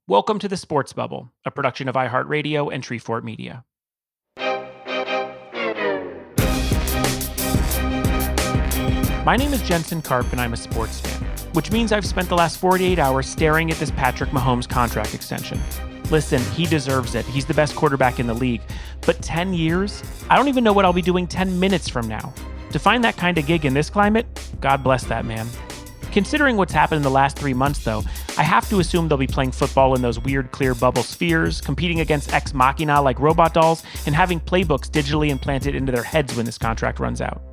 Welcome to the Sports Bubble, a production of iHeartRadio and Treefort Media. My name is Jensen Karp, and I'm a sports fan, which means I've spent the last 48 hours staring at this Patrick Mahomes contract extension. Listen, he deserves it. He's the best quarterback in the league. But 10 years? I don't even know what I'll be doing 10 minutes from now. To find that kind of gig in this climate, God bless that man. Considering what's happened in the last 3 months, though, I have to assume they'll be playing football in those weird clear bubble spheres, competing against ex machina like robot dolls, and having playbooks digitally implanted into their heads when this contract runs out.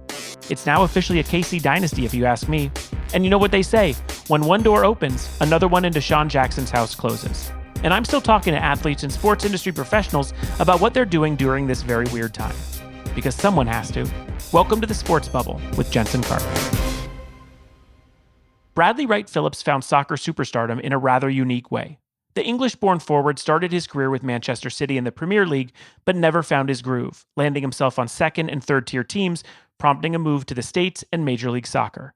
It's now officially a KC dynasty, if you ask me. And you know what they say, when one door opens, another one in Deshaun Jackson's house closes. And I'm still talking to athletes and sports industry professionals about what they're doing during this very weird time. Because someone has to. Welcome to the Sports Bubble with Jensen Karp. Bradley Wright-Phillips found soccer superstardom in a rather unique way. The English-born forward started his career with Manchester City in the Premier League, but never found his groove, landing himself on second and third-tier teams, prompting a move to the States and Major League Soccer.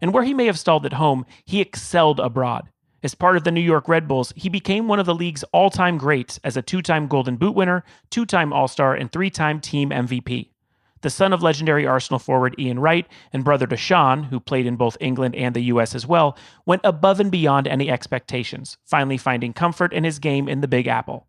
And where he may have stalled at home, he excelled abroad. As part of the New York Red Bulls, he became one of the league's all-time greats as a 2-time Golden Boot winner, 2-time All-Star, and 3-time team MVP. The son of legendary Arsenal forward Ian Wright and brother Deshaun, who played in both England and the US as well, went above and beyond any expectations, finally finding comfort in his game in the Big Apple.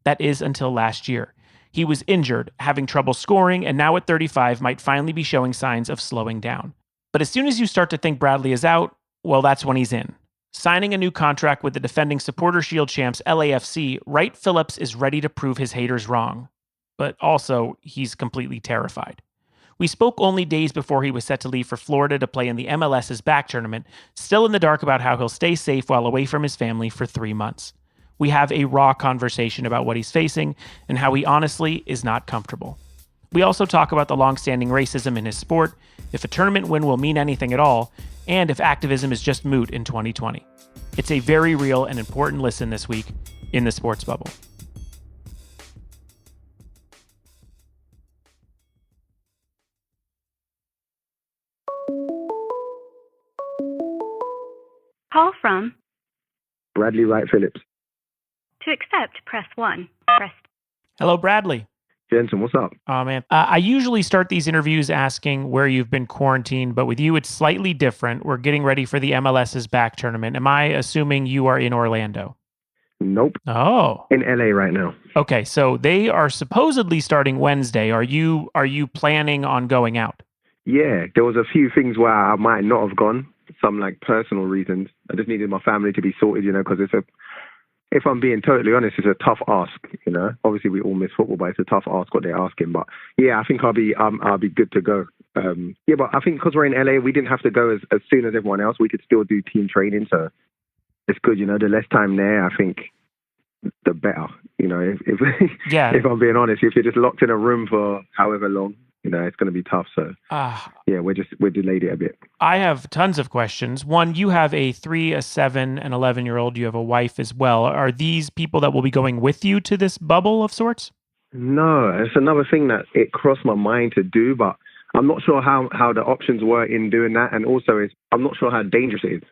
That is until last year. He was injured, having trouble scoring, and now at 35 might finally be showing signs of slowing down. But as soon as you start to think Bradley is out, well, that's when he's in. Signing a new contract with the defending Supporter Shield champs LAFC, Wright-Phillips is ready to prove his haters wrong. But also, he's completely terrified. We spoke only days before he was set to leave for Florida to play in the MLS's back tournament, still in the dark about how he'll stay safe while away from his family for 3 months. We have a raw conversation about what he's facing and how he honestly is not comfortable. We also talk about the long-standing racism in his sport, if a tournament win will mean anything at all, and if activism is just moot in 2020. It's a very real and important listen this week in the Sports Bubble. Call from Bradley Wright-Phillips. To accept, press 1. Hello, Bradley. Jensen, what's up? Oh, man. I usually start these interviews asking where you've been quarantined, but with you, it's slightly different. We're getting ready for the MLS's back tournament. Am I assuming you are in Orlando? Nope. Oh. In LA right now. Okay, so they are supposedly starting Wednesday. Are you planning on going out? Yeah, there was a few things where I might not have gone. Some like personal reasons. I just needed my family to be sorted, because if I'm being totally honest, it's a tough ask, Obviously we all miss football, but it's a tough ask what they're asking. But yeah, I think I'll be good to go. But I think because we're in LA, we didn't have to go as soon as everyone else. We could still do team training, so it's good, The less time there, I think, the better. If I'm being honest, if you're just locked in a room for however long, it's going to be tough. So, we're delayed it a bit. I have tons of questions. One, you have a 3, a 7, and 11-year-old. You have a wife as well. Are these people that will be going with you to this bubble of sorts? No, it's another thing that it crossed my mind to do, but I'm not sure how the options were in doing that. And also, I'm not sure how dangerous it is.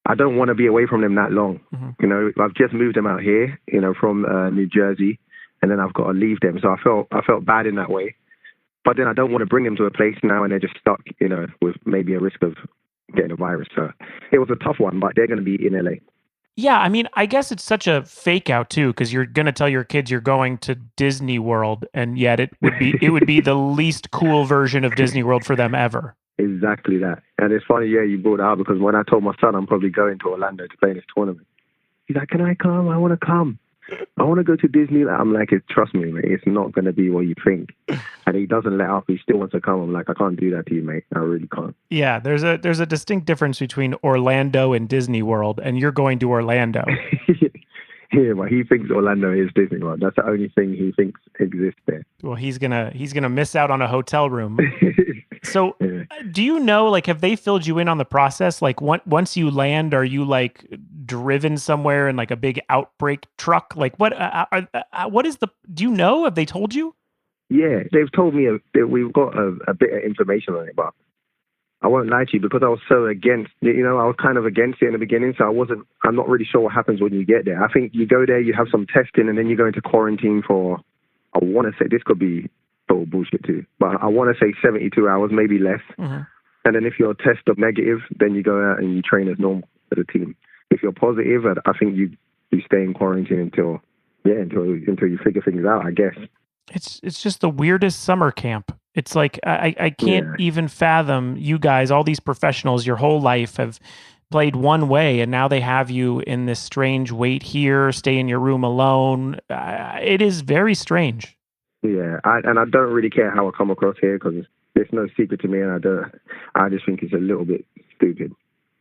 I don't want to be away from them that long. Mm-hmm. I've just moved them out here, from New Jersey, and then I've got to leave them. So I felt bad in that way. But then I don't want to bring them to a place now and they're just stuck, with maybe a risk of getting a virus. So it was a tough one, but they're going to be in LA. Yeah, I mean, I guess it's such a fake out too, because you're going to tell your kids you're going to Disney World, and yet it would be the least cool version of Disney World for them ever. Exactly that. And it's funny, you brought it up, because when I told my son I'm probably going to Orlando to play in this tournament, he's like, "Can I come? I want to come. I want to go to Disney." I'm like, trust me, mate, it's not going to be what you think. And he doesn't let up. He still wants to come. I'm like, I can't do that to you, mate. I really can't. Yeah, there's a distinct difference between Orlando and Disney World, and you're going to Orlando. Yeah, well, he thinks Orlando is Disney World. That's the only thing he thinks exists there. Well, he's gonna miss out on a hotel room. So, do you know, have they filled you in on the process? Once you land, are you driven somewhere in a big outbreak truck? What is do you know? Have they told you? Yeah, they've told me that we've got a bit of information on it, but I won't lie to you, because I was so against, I was kind of against it in the beginning. So I'm not really sure what happens when you get there. I think you go there, you have some testing, and then you go into quarantine for, I want to say, this could be total bullshit too, but I want to say 72 hours, maybe less. Mm-hmm. And then if you're tested negative, then you go out and you train as normal as a team. If you're positive, I think you stay in quarantine until you figure things out, I guess. It's just the weirdest summer camp. It's like I can't even fathom you guys, all these professionals, your whole life have played one way, and now they have you in this strange wait here, stay in your room alone. It is very strange. Yeah, I don't really care how I come across here, because it's no secret to me, and I just think it's a little bit stupid,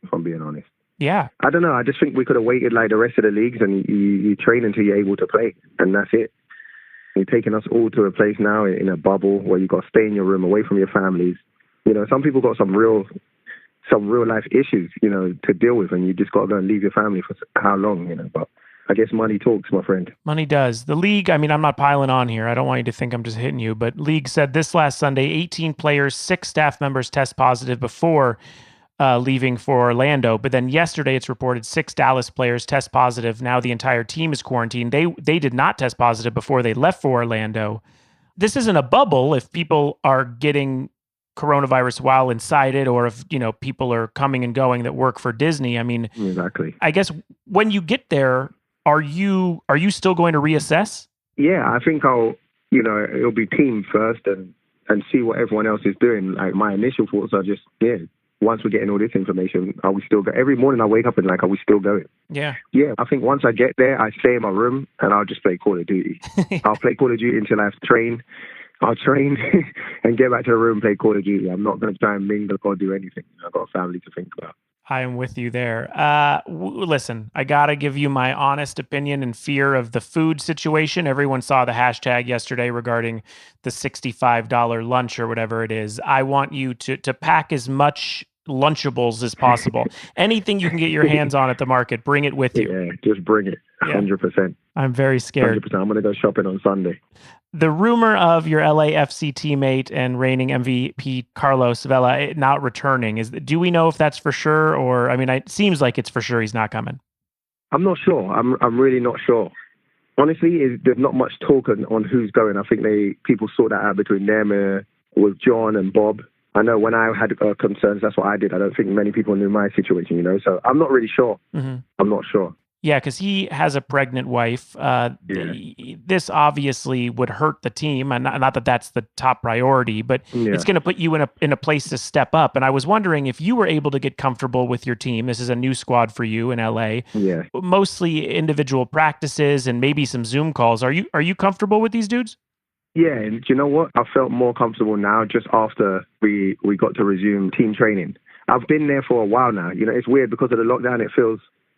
if I'm being honest. Yeah. I don't know. I just think we could have waited like the rest of the leagues, and you train until you're able to play, and that's it. You're taking us all to a place now in a bubble where you got to stay in your room away from your families. Some people got some real life issues, to deal with, and you just got to go and leave your family for how long, But I guess money talks, my friend. Money does. The league, I mean, I'm not piling on here. I don't want you to think I'm just hitting you, but league said this last Sunday, 18 players, 6 staff members test positive before leaving for Orlando. But then yesterday it's reported 6 Dallas players test positive. Now the entire team is quarantined. They did not test positive before they left for Orlando. This isn't a bubble if people are getting coronavirus while inside it, or if, people are coming and going that work for Disney. I mean, exactly. I guess when you get there, are you still going to reassess? Yeah, I think it'll be team first and see what everyone else is doing. Like, my initial thoughts are just, once we're getting all this information, are we still going? Every morning I wake up and are we still going? Yeah. Yeah, I think once I get there, I stay in my room and I'll just play Call of Duty. I'll play Call of Duty until I have to train. I'll train and get back to the room and play Call of Duty. I'm not going to try and mingle or do anything. I've got a family to think about. I am with you there. Listen, I got to give you my honest opinion and fear of the food situation. Everyone saw the hashtag yesterday regarding the $65 lunch or whatever it is. I want you to pack as much Lunchables as possible. Anything you can get your hands on at the market, bring it with you. Yeah, just bring it. 100%. I'm very scared. 100%. I'm going to go shopping on Sunday. The rumor of your LAFC teammate and reigning MVP Carlos Vela not returning, do we know if that's for sure? Or, I mean, it seems like it's for sure he's not coming. I'm not sure. I'm really not sure. Honestly, there's not much talk on who's going. I think people sort that out between them with John and Bob. I know when I had concerns, that's what I did. I don't think many people knew my situation, So I'm not really sure. Mm-hmm. I'm not sure. Yeah, because he has a pregnant wife. This obviously would hurt the team, and not that that's the top priority, but it's going to put you in a place to step up. And I was wondering if you were able to get comfortable with your team. This is a new squad for you in LA. Yeah, mostly individual practices and maybe some Zoom calls. Are you comfortable with these dudes? Yeah, and do you know what? I felt more comfortable now just after we got to resume team training. I've been there for a while now. It's weird because of the lockdown.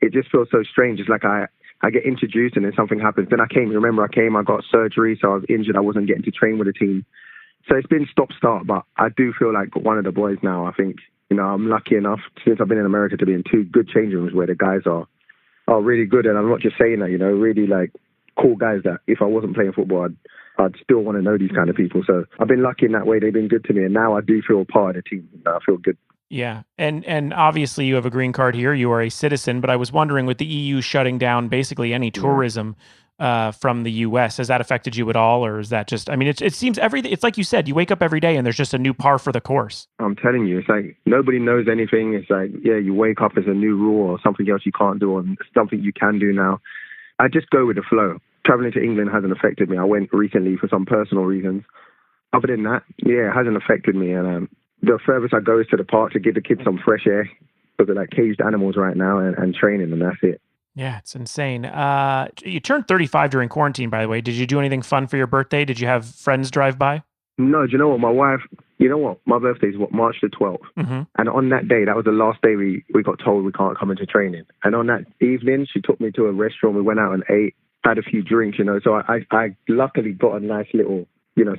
It just feels so strange. It's like I get introduced and then something happens. Then I got surgery, so I was injured. I wasn't getting to train with the team. So it's been stop-start, but I do feel like one of the boys now. I think, I'm lucky enough since I've been in America to be in 2 good change rooms where the guys are really good. And I'm not just saying that, really like cool guys that if I wasn't playing football, I'd still want to know these kind of people. So I've been lucky in that way. They've been good to me. And now I do feel part of the team. I feel good. Yeah. And obviously you have a green card here. You are a citizen, but I was wondering with the EU shutting down basically any tourism from the US, has that affected you at all? Or is that just, I mean, it seems it's like you said, you wake up every day and there's just a new par for the course. I'm telling you, it's like nobody knows anything. It's like, you wake up as a new rule or something else you can't do or something you can do now. I just go with the flow. Traveling to England hasn't affected me. I went recently for some personal reasons. Other than that, it hasn't affected me. And the furthest I go is to the park to give the kids some fresh air because they're like caged animals right now and training, and that's it. Yeah, it's insane. You turned 35 during quarantine, by the way. Did you do anything fun for your birthday? Did you have friends drive by? No, do you know what? My wife, my birthday is March the 12th. Mm-hmm. And on that day, that was the last day we got told we can't come into training. And on that evening, she took me to a restaurant. We went out and ate, had a few drinks, So I luckily got a nice little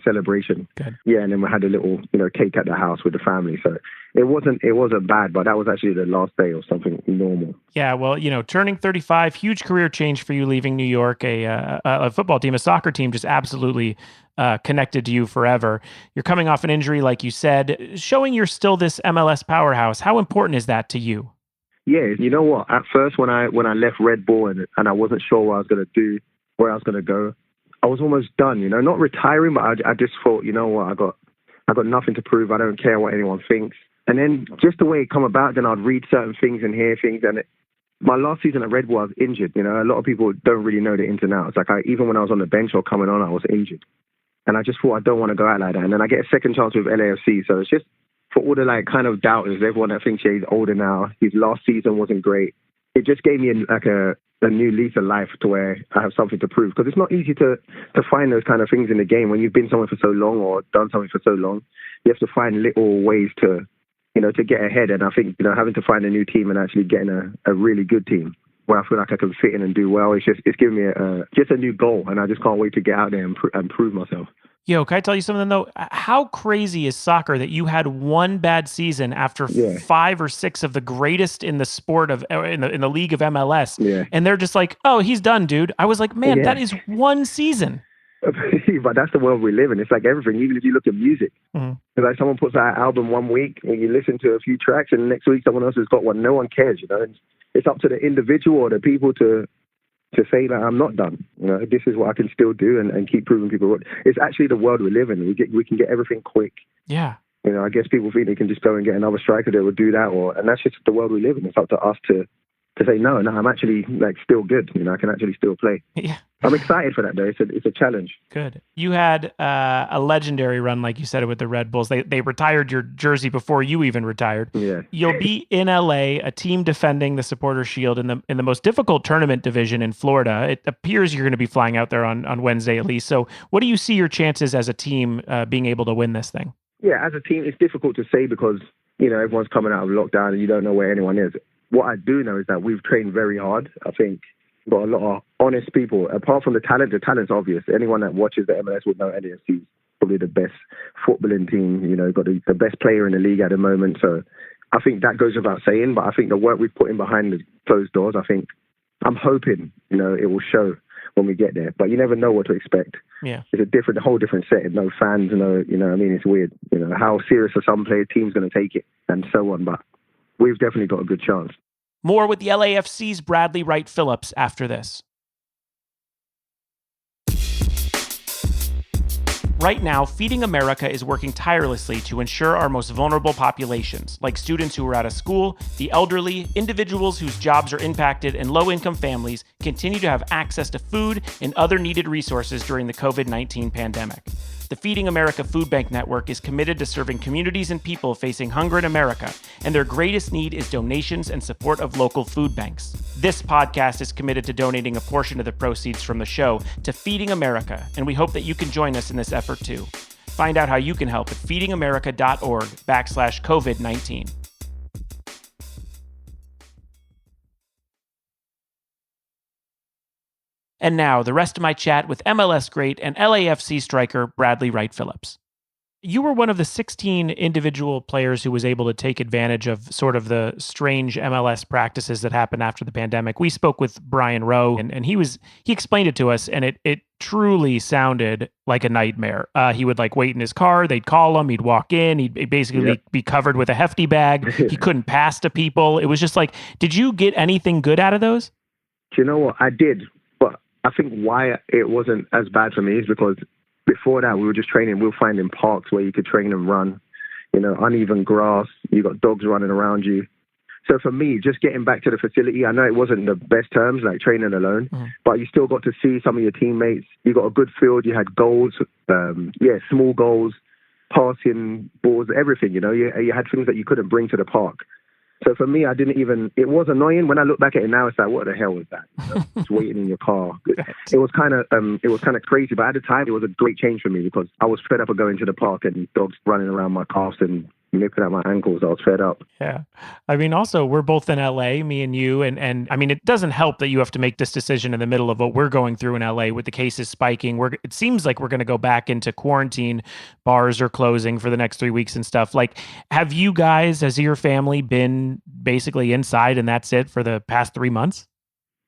celebration. Good. Yeah, and then we had a little, cake at the house with the family. So it wasn't bad, but that was actually the last day of something normal. Yeah, well, turning 35, huge career change for you leaving New York, a football team, a soccer team, just absolutely connected to you forever. You're coming off an injury, like you said, showing you're still this MLS powerhouse. How important is that to you? Yeah, you know what? At first, when I left Red Bull and I wasn't sure what I was going to do, where I was going to go, I was almost done. Not retiring, but I just thought, you know what? I got nothing to prove. I don't care what anyone thinks. And then just the way it come about, then I'd read certain things and hear things. And my last season at Red Bull, I was injured. A lot of people don't really know the ins and outs. Like even when I was on the bench or coming on, I was injured. And I just thought I don't want to go out like that. And then I get a second chance with LAFC. So it's just for all the kind of doubters, everyone that thinks he's older now, his last season wasn't great. It just gave me a new lease of life to where I have something to prove. Because it's not easy to find those kind of things in the game when you've been somewhere for so long or done something for so long. You have to find little ways to get ahead. And I think, having to find a new team and actually getting a really good team where I feel like I can fit in and do well, it's given me just a new goal. And I just can't wait to get out there and prove myself. Yo, can I tell you something though? How crazy is soccer that you had one bad season after 5 or 6 of the greatest in the sport of in the league of MLS, and they're just like, "Oh, he's done, dude." I was like, "Man, that is one season." But that's the world we live in. It's like everything. Even if you look at music, it's like someone puts out an album one week and you listen to a few tracks, and the next week someone else has got one. No one cares. It's up to the individual or the people to say that I'm not done. This is what I can still do and keep proving people wrong. It's actually the world we live in. We can get everything quick. Yeah. I guess people think they can just go and get another striker that will do that, and that's just the world we live in. It's up to us to say no, I'm actually still good. I can actually still play. Yeah. I'm excited for that though. It's a challenge. Good. You had a legendary run, like you said, with the Red Bulls. They retired your jersey before you even retired. Yeah. You'll be in LA, a team defending the Supporter Shield in the most difficult tournament division in Florida. It appears you're going to be flying out there on Wednesday at least. So what do you see your chances as a team being able to win this thing? Yeah, as a team, it's difficult to say because, everyone's coming out of lockdown and you don't know where anyone is. What I do know is that we've trained very hard. I think we've got a lot of honest people. Apart from the talent's obvious. Anyone that watches the MLS would know LAFC is probably the best footballing team. Got the best player in the league at the moment. So I think that goes without saying. But I think the work we've put in behind the closed doors, I'm hoping, it will show when we get there. But you never know what to expect. Yeah. It's a whole different setting. No fans, it's weird. How serious are some teams going to take it and so on. But we've definitely got a good chance. More with the LAFC's Bradley Wright-Phillips after this. Right now, Feeding America is working tirelessly to ensure our most vulnerable populations, like students who are out of school, the elderly, individuals whose jobs are impacted, and low-income families continue to have access to food and other needed resources during the COVID-19 pandemic. The Feeding America Food Bank Network is committed to serving communities and people facing hunger in America, and their greatest need is donations and support of local food banks. This podcast is committed to donating a portion of the proceeds from the show to Feeding America, and we hope that you can join us in this effort too. Find out how you can help at feedingamerica.org/COVID-19. And now, the rest of my chat with MLS great and LAFC striker Bradley Wright-Phillips. You were one of the 16 individual players who was able to take advantage of sort of the strange MLS practices that happened after the pandemic. We spoke with Brian Rowe, and he explained it to us, and it truly sounded like a nightmare. He would wait in his car, they'd call him, he'd walk in, he'd basically be covered with a hefty bag. He couldn't pass to people. It was just did you get anything good out of those? Do you know what? I did. I think why it wasn't as bad for me is because before that, we were just training. We were finding parks where you could train and run, uneven grass. You got dogs running around you. So for me, just getting back to the facility, I know it wasn't the best terms, like training alone, but you still got to see some of your teammates. You got a good field. You had goals, small goals, passing balls, everything, You had things that you couldn't bring to the park. So for me, it was annoying. When I look back at it now, it's like, what the hell was that? Just waiting in your car. It was kind of crazy. But at the time, it was a great change for me because I was fed up of going to the park and dogs running around my calves and, nipping at my ankles. I was fed up. Yeah. I mean, also, we're both in LA, me and you. And I mean, it doesn't help that you have to make this decision in the middle of what we're going through in LA with the cases spiking. It seems like we're going to go back into quarantine. Bars are closing for the next 3 weeks and stuff. Like, have you guys, as your family, been basically inside and that's it for the past 3 months?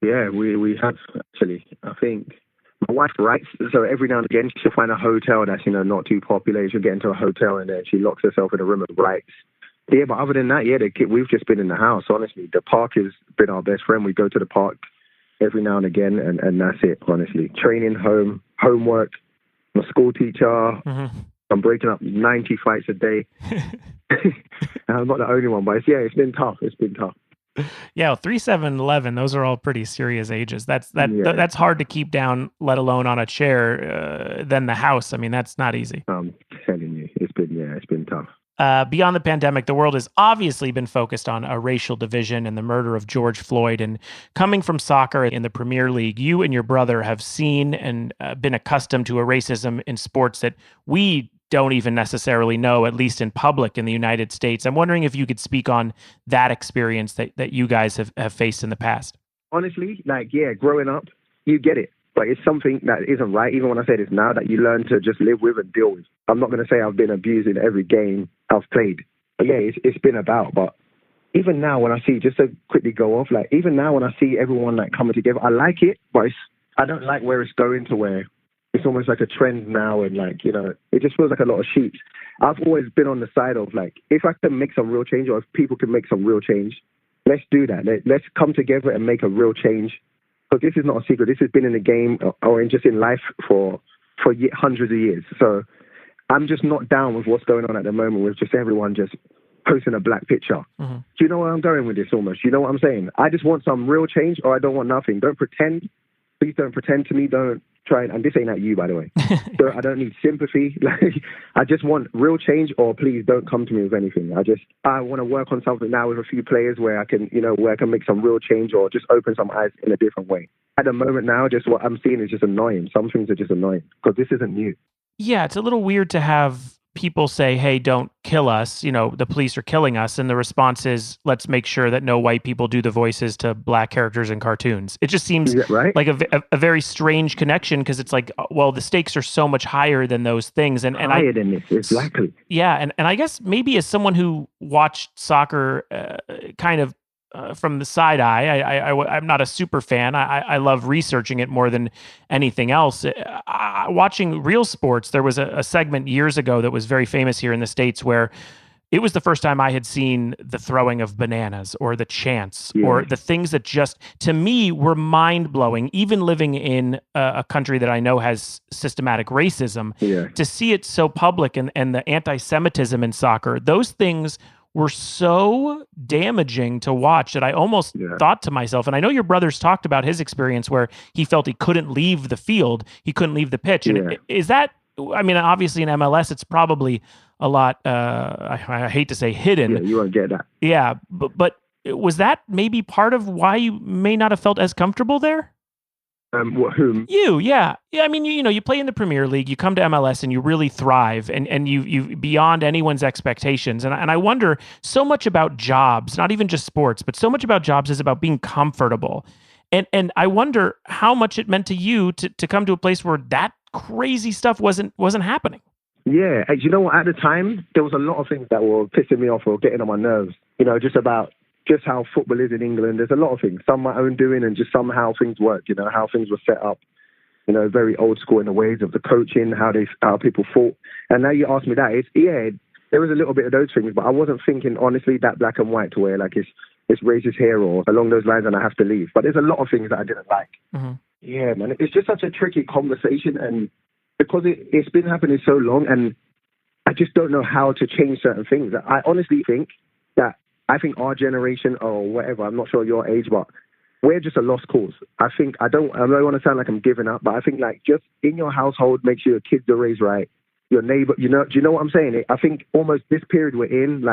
Yeah, we have actually. I think my wife writes, so every now and again she'll find a hotel that's, not too popular. She'll get into a hotel and then she locks herself in a room and writes. Yeah, but other than that, we've just been in the house, honestly. The park has been our best friend. We go to the park every now and again, and that's it, honestly. Training, homework. I'm a school teacher. Mm-hmm. I'm breaking up 90 fights a day. I'm not the only one, but it's been tough. It's been tough. Yeah, 3, 7, 11, those are all pretty serious ages. That's hard to keep down, let alone on a chair, than the house. I mean, that's not easy. I'm telling you, it's been tough. Beyond the pandemic, the world has obviously been focused on a racial division and the murder of George Floyd. And coming from soccer in the Premier League, you and your brother have seen and been accustomed to a racism in sports that we don't even necessarily know, at least in public in the United States. I'm wondering if you could speak on that experience that you guys have faced in the past. Honestly, growing up, you get it. But it's something that isn't right, even when I say this now, that you learn to just live with and deal with. I'm not going to say I've been abused in every game I've played. But yeah, it's been about. But even now when I see, just to quickly go off, even now when I see everyone coming together, I like it, but I don't like where it's going to, where it's almost like a trend now, and it just feels like a lot of sheep. I've always been on the side of if I can make some real change, or if people can make some real change, let's do that. Let's come together and make a real change. Because this is not a secret. This has been in the game or just in life for hundreds of years. So I'm just not down with what's going on at the moment with just everyone just posting a black picture. Mm-hmm. Do you know where I'm going with this almost? You know what I'm saying? I just want some real change, or I don't want nothing. Don't pretend. Please don't pretend to me. Don't try and this ain't at you, by the way. So I don't need sympathy. I just want real change, or please don't come to me with anything. I want to work on something now with a few players where I can, where I can make some real change, or just open some eyes in a different way. At the moment now, just what I'm seeing is just annoying. Some things are just annoying because this isn't new. Yeah, it's a little weird to have people say, hey, don't kill us. The police are killing us. And the response is, let's make sure that no white people do the voices to black characters in cartoons. It just seems like a very strange connection, because it's like, well, the stakes are so much higher than those things. And higher than this, exactly. Yeah. And I guess maybe as someone who watched soccer kind of from the side eye, I'm not a super fan. I love researching it more than anything else. Watching real sports, there was a segment years ago that was very famous here in the States where it was the first time I had seen the throwing of bananas or the chants or the things that just, to me, were mind-blowing, even living in a country that I know has systematic racism. To see it so public, and the anti-Semitism in soccer, those things were so damaging to watch that I almost thought to myself, and I know your brother's talked about his experience where he felt he couldn't leave the field, he couldn't leave the pitch. And is that, I mean, obviously in MLS, it's probably a lot, I hate to say hidden. Yeah, you won't get that. Yeah, but was that maybe part of why you may not have felt as comfortable there? Whom? You, yeah. I mean, you play in the Premier League, you come to MLS and you really thrive, and you beyond anyone's expectations. And I wonder, so much about jobs, not even just sports, but so much about jobs is about being comfortable. And I wonder how much it meant to you to come to a place where that crazy stuff wasn't happening. Yeah, and you know what? At the time, there was a lot of things that were pissing me off or getting on my nerves. Just how football is in England. There's a lot of things, some my own doing, and just somehow things work, how things were set up, very old school in the ways of the coaching, how people fought. And now you ask me that, there was a little bit of those things, but I wasn't thinking, honestly, that black and white to where it's racist here or along those lines and I have to leave. But there's a lot of things that I didn't like. Mm-hmm. Yeah, man, it's just such a tricky conversation, and because it's been happening so long, and I just don't know how to change certain things. I honestly think that our generation, or whatever, I'm not sure your age, but we're just a lost cause. I don't want to sound like I'm giving up, but I think just in your household, make sure your kids are raised right. Your neighbor, do you know what I'm saying? I think almost this period we're in,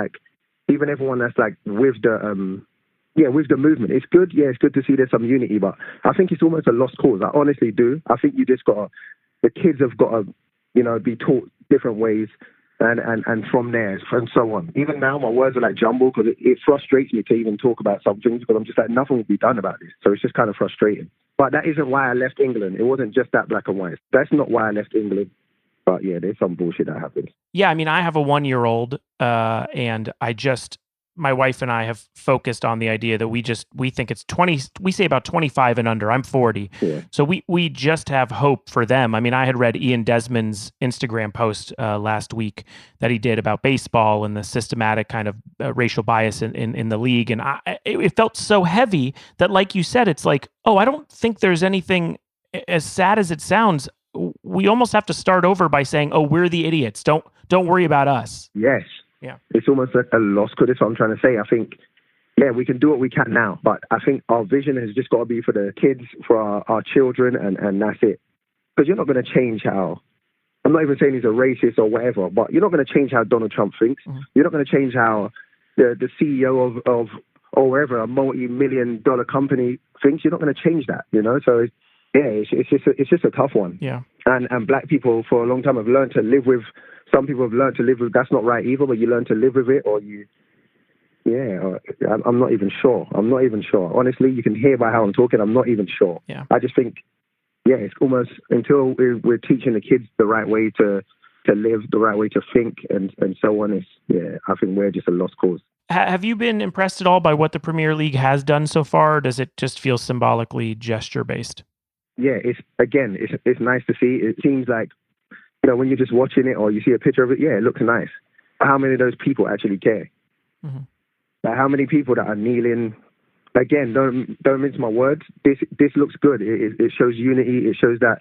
even everyone that's with the movement, it's good. Yeah, it's good to see there's some unity, but I think it's almost a lost cause. I honestly do. I think you just the kids have got to, be taught different ways. And from there, and so on. Even now, my words are like jumbled because it frustrates me to even talk about some things because I'm just like, nothing will be done about this. So it's just kind of frustrating. But that isn't why I left England. It wasn't just that black and white. That's not why I left England. But yeah, there's some bullshit that happens. Yeah, I mean, I have a 1-year-old, and my wife and I have focused on the idea that we think it's 20, we say about 25 and under. I'm 40. Yeah. So we just have hope for them. I mean, I had read Ian Desmond's Instagram post last week that he did about baseball and the systematic kind of racial bias in the league. And it felt so heavy that, like you said, it's like, oh, I don't think there's anything, as sad as it sounds, we almost have to start over by saying, oh, we're the idiots. Don't worry about us. Yes. Yeah. It's almost like a lost cause. That's what I'm trying to say. I think, yeah, we can do what we can now, but I think our vision has just got to be for the kids, for our children, and that's it. Because you're not going to change how, I'm not even saying he's a racist or whatever, but you're not going to change how Donald Trump thinks. Mm-hmm. You're not going to change how the CEO of or wherever, a multi-million-dollar company thinks. You're not going to change that, you know? So, yeah, it's just a tough one. Yeah. And black people for a long time have learned to live with, some people have learned to live with, that's not right either, but you learn to live with it, or you, yeah, I'm not even sure. Honestly, you can hear by how I'm talking, I'm not even sure. Yeah. I just think, yeah, it's almost, until we're teaching the kids the right way to live, the right way to think, and so on, it's, yeah, I think we're just a lost cause. Have you been impressed at all by what the Premier League has done so far, or does it just feel symbolically gesture-based? Yeah, it's nice to see. It seems like, you know, when you're just watching it or you see a picture of it, yeah, it looks nice. But how many of those people actually care? Mm-hmm. Like, how many people that are kneeling? Again, don't mince my words. This looks good. It shows unity. It shows that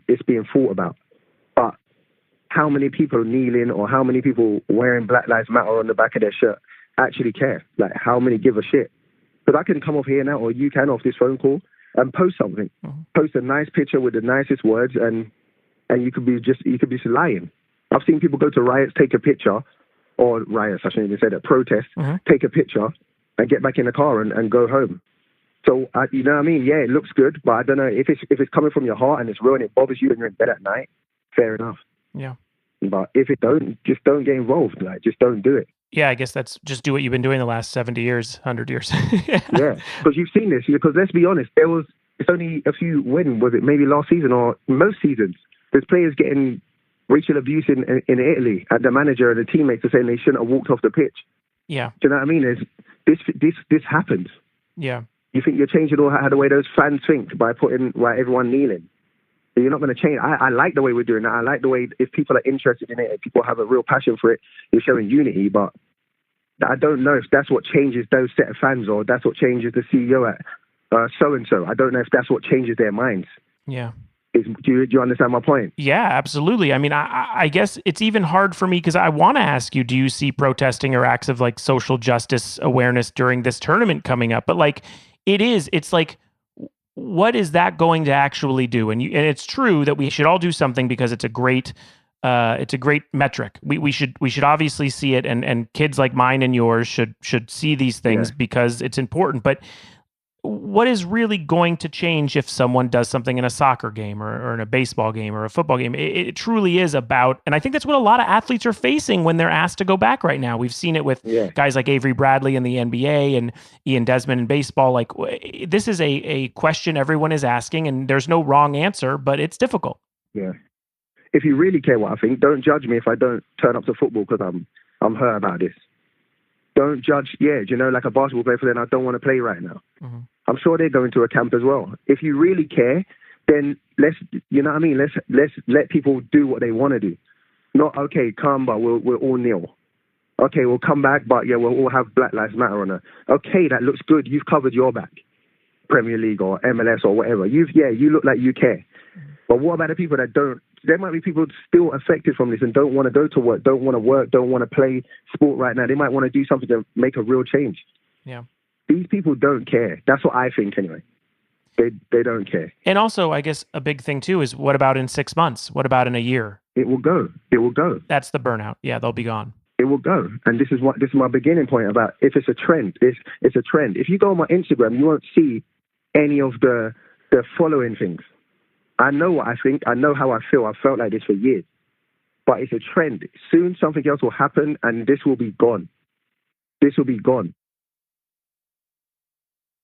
it's being thought about. But how many people kneeling, or how many people wearing Black Lives Matter on the back of their shirt actually care? Like, how many give a shit? Because I can come off here now, or you can off this phone call, and post something. Mm-hmm. Post a nice picture with the nicest words, and you could be just lying. I've seen people go to riots, take a picture, or riots, I shouldn't even say that, protest, mm-hmm. take a picture, and get back in the car and go home. So, you know what I mean? Yeah, it looks good, but I don't know, if it's coming from your heart and it's real and it bothers you and you're in bed at night, fair enough. Yeah. But if it don't, just don't get involved. Like, just don't do it. Yeah, I guess that's just do what you've been doing the last 70 years, 100 years. Yeah, because you've seen this. Because let's be honest, it's only a few, when was it? Maybe last season or most seasons, there's players getting racial abuse in Italy, and the manager and the teammates are saying they shouldn't have walked off the pitch. Yeah. Do you know what I mean? This happens. Yeah. You think you're changing all how the way those fans think by putting everyone kneeling. So you're not going to change. I like the way we're doing that. I like the way, if people are interested in it, if people have a real passion for it, you're showing unity. But I don't know if that's what changes those set of fans, or that's what changes the CEO at so-and-so. I don't know if that's what changes their minds. Yeah. Do you understand my point? Yeah, absolutely. I mean, I guess it's even hard for me because I want to ask you, do you see protesting or acts of like social justice awareness during this tournament coming up? But like, it's like, what is that going to actually do? And it's true that we should all do something because it's a great metric. We should obviously see it, and kids like mine and yours should see these things because it's important. But what is really going to change if someone does something in a soccer game or in a baseball game or a football game? It truly is about, and I think that's what a lot of athletes are facing when they're asked to go back right now. We've seen it with guys like Avery Bradley in the NBA and Ian Desmond in baseball. Like, this is a question everyone is asking, and there's no wrong answer, but it's difficult. Yeah. If you really care what I think, don't judge me if I don't turn up to football because I'm hurt about this. Don't judge, like a basketball player, for then I don't want to play right now. Mm-hmm. I'm sure they're going to a camp as well. If you really care, then let's let people do what they want to do. Not, okay, come, but we'll all kneel. Okay, we'll come back, but we'll all have Black Lives Matter on it. Okay, that looks good. You've covered your back. Premier League or MLS or whatever. You look like you care. Mm-hmm. But what about the people that don't? There might be people still affected from this and don't want to go to work, don't want to play sport right now. They might want to do something to make a real change. Yeah. These people don't care. That's what I think anyway. They don't care. And also, I guess a big thing too is, what about in 6 months? What about in a year? It will go. That's the burnout. Yeah, they'll be gone. It will go. And this is my beginning point about if it's a trend. It's a trend. If you go on my Instagram, you won't see any of the following things. I know what I think. I know how I feel. I've felt like this for years. but it's a trend. Soon something else will happen, and this will be gone. This will be gone.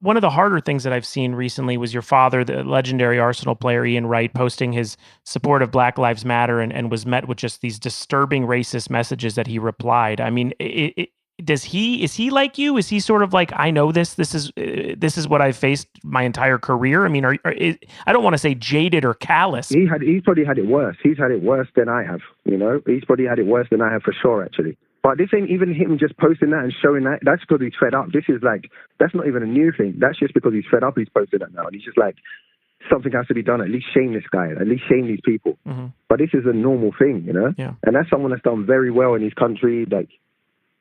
One of the harder things that I've seen recently was your father, the legendary Arsenal player Ian Wright, posting his support of Black Lives Matter and was met with just these disturbing racist messages that he replied. I mean, is he like you? Is he sort of like, I know this is what I've faced my entire career? I mean, I don't want to say jaded or callous. He's probably had it worse. He's had it worse than I have. You know, he's probably had it worse than I have for sure, actually. But this ain't even him just posting that and showing that. That's because he's fed up. This is like, that's not even a new thing. That's just because he's fed up. He's posted that now. And he's just like, something has to be done. At least shame this guy. At least shame these people. Mm-hmm. But this is a normal thing, you know? Yeah. And that's someone that's done very well in his country, like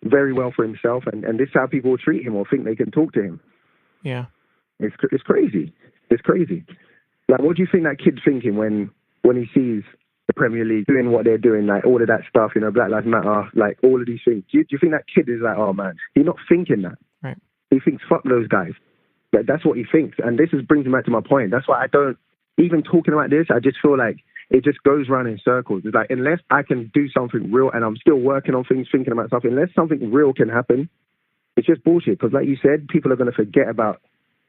very well for himself. And this is how people will treat him or think they can talk to him. Yeah. It's crazy. It's crazy. Like, what do you think that kid's thinking when he sees the Premier League doing what they're doing, like all of that stuff, you know, Black Lives Matter, like all of these things? Do you think that kid is like, oh man, he's not thinking that. Right. He thinks, fuck those guys. Like, that's what he thinks. And this brings me back to my point. That's why I don't, even talking about this, I just feel like it just goes round in circles. It's like, unless I can do something real, and I'm still working on things, thinking about something, unless something real can happen, it's just bullshit. Because like you said, people are going to forget about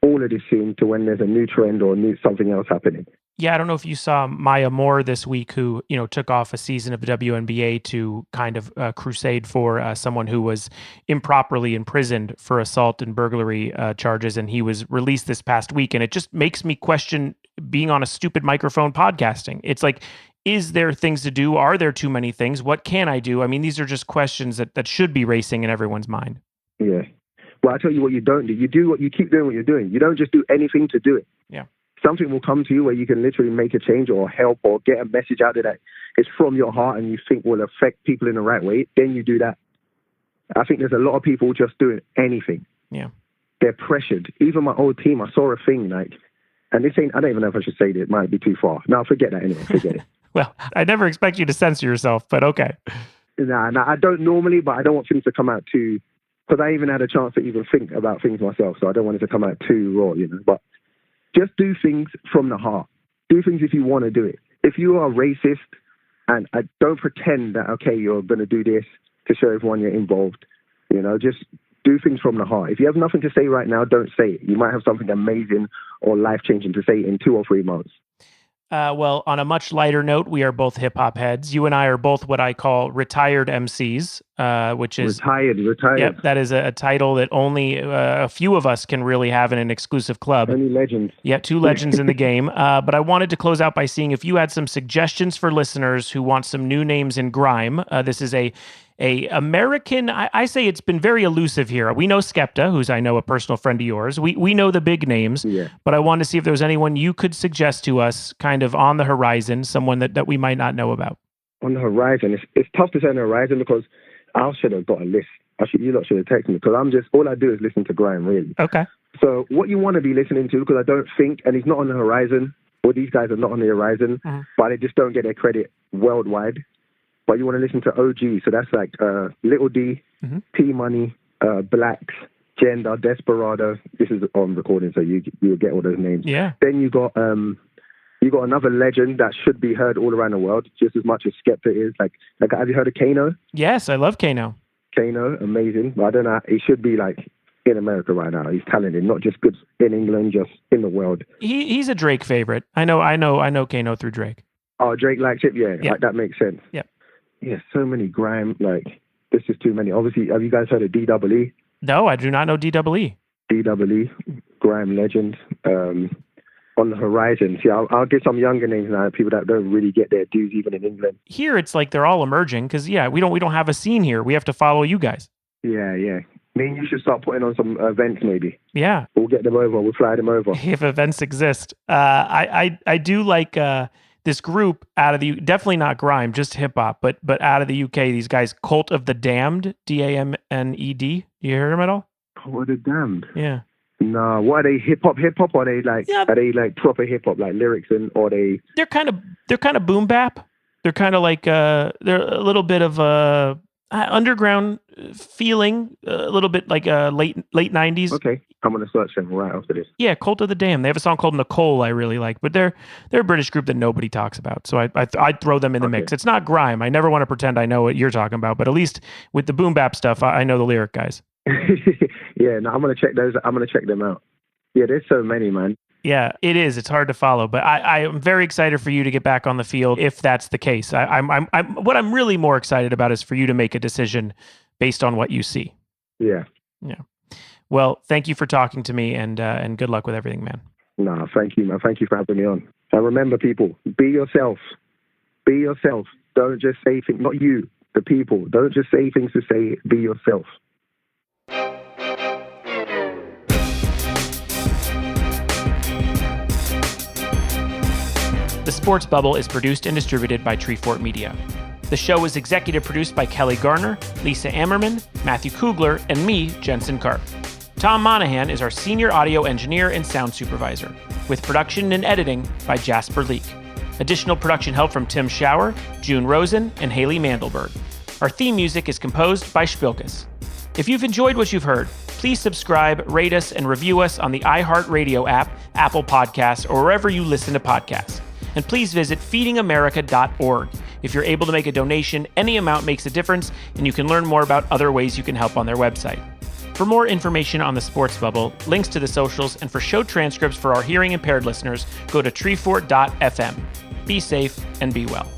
all of this soon to when there's a new trend or something else happening. Yeah, I don't know if you saw Maya Moore this week, who, you know, took off a season of the WNBA to kind of crusade for someone who was improperly imprisoned for assault and burglary charges, and he was released this past week. And it just makes me question being on a stupid microphone podcasting. It's like, is there things to do? Are there too many things? What can I do? I mean, these are just questions that should be racing in everyone's mind. Yeah. Well, I tell you what you don't do. You keep doing what you're doing. You don't just do anything to do it. Yeah. Something will come to you where you can literally make a change or help or get a message out there that is from your heart and you think will affect people in the right way. Then you do that. I think there's a lot of people just doing anything. Yeah. They're pressured. Even my old team, I saw a thing like, and this ain't, I don't even know if I should say it. It might be too far. No, forget that anyway. Forget it. Well, I never expect you to censor yourself, but okay. Nah, I don't normally, but I don't want things to come out too, because I even had a chance to even think about things myself, so I don't want it to come out too raw, you know. But just do things from the heart. Do things if you want to do it. If you are racist, and I don't pretend that, okay, you're going to do this to show everyone you're involved, you know, just do things from the heart. If you have nothing to say right now, don't say it. You might have something amazing or life-changing to say in 2 or 3 months. Well, on a much lighter note, we are both hip hop heads. You and I are both what I call retired MCs, which is retired. Yep, that is a title that only a few of us can really have in an exclusive club. Only legends. Yeah, 2 legends in the game. But I wanted to close out by seeing if you had some suggestions for listeners who want some new names in grime. This is a American, I say it's been very elusive here. We know Skepta, who's I know a personal friend of yours. We know the big names, yeah. But I wanted to see if there was anyone you could suggest to us kind of on the horizon, someone that we might not know about. On the horizon, it's tough to say on the horizon because I should have got a list. You lot should have texted me because all I do is listen to grime, really. Okay. So what you want to be listening to, because I don't think, and he's not on the horizon, or these guys are not on the horizon, but they just don't get their credit worldwide. But you want to listen to OG, so that's like Little D, P-Money, Blacks, Gender, Desperado. This is on recording, so you'll get all those names. Yeah. Then you got another legend that should be heard all around the world, just as much as Skepta is. Like have you heard of Kano? Yes, I love Kano. Kano, amazing. But I don't know. He should be like in America right now. He's talented, not just good in England, just in the world. He's a Drake favorite. I know Kano through Drake. Oh, Drake likes it. Yeah. Like, that makes sense. Yeah. Yeah, so many grime, like, this is too many. Obviously, have you guys heard of D-double-E? No, I do not know D-double-E. D-double-E, grime legend. On the horizon. See, I'll get some younger names now, people that don't really get their dues even in England. Here, it's like they're all emerging, because, we don't have a scene here. We have to follow you guys. Yeah. Me and you should start putting on some events, maybe. Yeah. We'll get them over. We'll fly them over. If events exist. I do like... this group out of definitely not grime, just hip hop, but out of the UK, these guys, Cult of the Damned, D-A-M-N-E-D. You heard them at all? Cult of the Damned? Yeah. No, what are they, hip hop? Or are they like, are they like proper hip hop, like lyrics or they? They're kind of boom bap. They're kind of like, they're a little bit of Underground feeling, a little bit like late 90s. Okay, I'm gonna search them right after this. Yeah, Cult of the Damned. They have a song called Nicole I really like, but they're a British group that nobody talks about. So I'd throw them in the mix. It's not grime. I never want to pretend I know what you're talking about, but at least with the boom bap stuff, I know the lyric guys. Yeah, no, I'm gonna check those. I'm gonna check them out. Yeah, there's so many, man. Yeah, it is. It's hard to follow, but I am very excited for you to get back on the field if that's the case. What I'm really more excited about is for you to make a decision based on what you see. Yeah. Yeah. Well, thank you for talking to me, and good luck with everything, man. No, thank you, man. Thank you for having me on. And remember, people, be yourself. Be yourself. Don't just say things. Not you, the people. Don't just say things to say it. Be yourself. The Sports Bubble is produced and distributed by Treefort Media. The show is executive produced by Kelly Garner, Lisa Ammerman, Matthew Kugler, and me, Jensen Karp. Tom Monahan is our senior audio engineer and sound supervisor, with production and editing by Jasper Leak. Additional production help from Tim Schauer, June Rosen, and Haley Mandelberg. Our theme music is composed by Spilkus. If you've enjoyed what you've heard, please subscribe, rate us, and review us on the iHeartRadio app, Apple Podcasts, or wherever you listen to podcasts. And please visit feedingamerica.org. If you're able to make a donation, any amount makes a difference, and you can learn more about other ways you can help on their website. For more information on the Sports Bubble, links to the socials, and for show transcripts for our hearing impaired listeners, go to treefort.fm. Be safe and be well.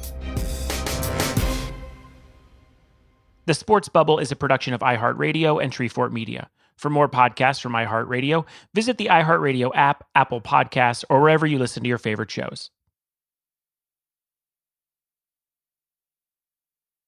The Sports Bubble is a production of iHeartRadio and Treefort Media. For more podcasts from iHeartRadio, visit the iHeartRadio app, Apple Podcasts, or wherever you listen to your favorite shows.